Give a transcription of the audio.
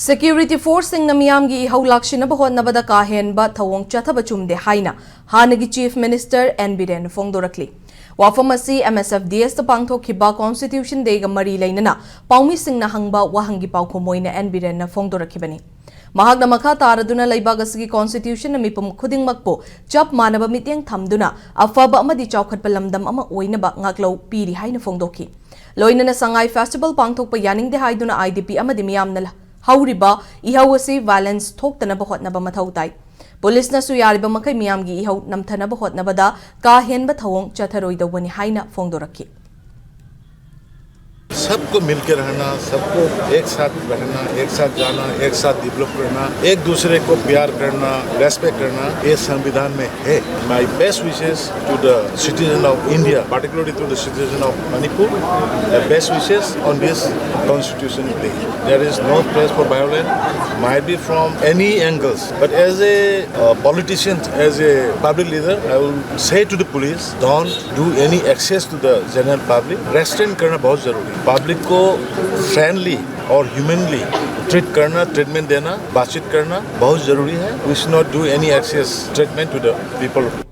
Security force sing namiyamgi ihau lakshina bahon nabada kahen ba thawong chathaba chumde haina hanagi Chief Minister Biren fongdorakli. Wafamasi MSFDS ta pangthokhiba Constitution Day ga mari lainana paumi sing na hangba wahangi paukomoina Biren na fongdorakhibani. Mahagna makha taraduna laibag asigi Constitution na mipum khuding makpo chap manaba mityang thamduna afaba amadi chawkhatpa lamdam ama oinaba ngaklo piri haina fongdokhi. Loinana sangai festival pangthokpa yaning de haiduna IDP amadi miyamna Hauriba, ihawasi violence talk na bahot na bamathautai. Police na suyariba makai miyamgi ihaw namthana bahot na bada kahen bathawong chatharoy daw bani haina fongdoraki. सबको मिलकर रहना, सबको एक साथ रहना, एक साथ जाना, एक साथ डेवलप करना, एक दूसरे को प्यार करना, रेस्पेक्ट करना, ये संविधान में है. My best wishes to the citizen of India, particularly to the citizen of Manipur, the best wishes on this Constitution Day. There is no place for violence, might be from any angles. But as a politician, as a public leader, I will say to the police, don't do any access to the general public. Restraint करना बहुत जरूरी. Public को friendly और humanly treat करना, treatment देना, बातचीत करना बहुत जरूरी है. We should not do any excess treatment to the people.